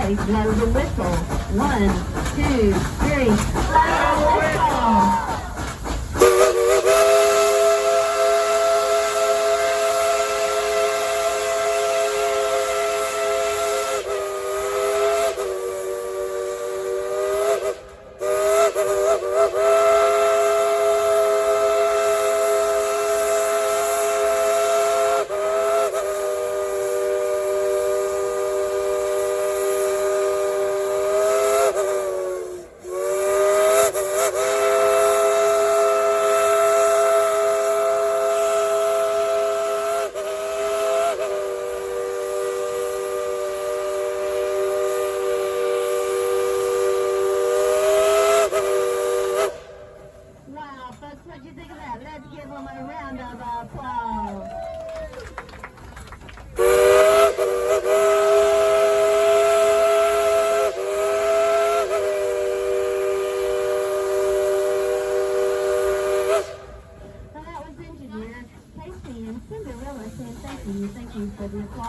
always blow the whistle. 1, 2, 3, blow the whistle. Folks, what do you think of that? Let's give them a round of applause. So that was engineer Casey and Cinderella saying thank you for the applause.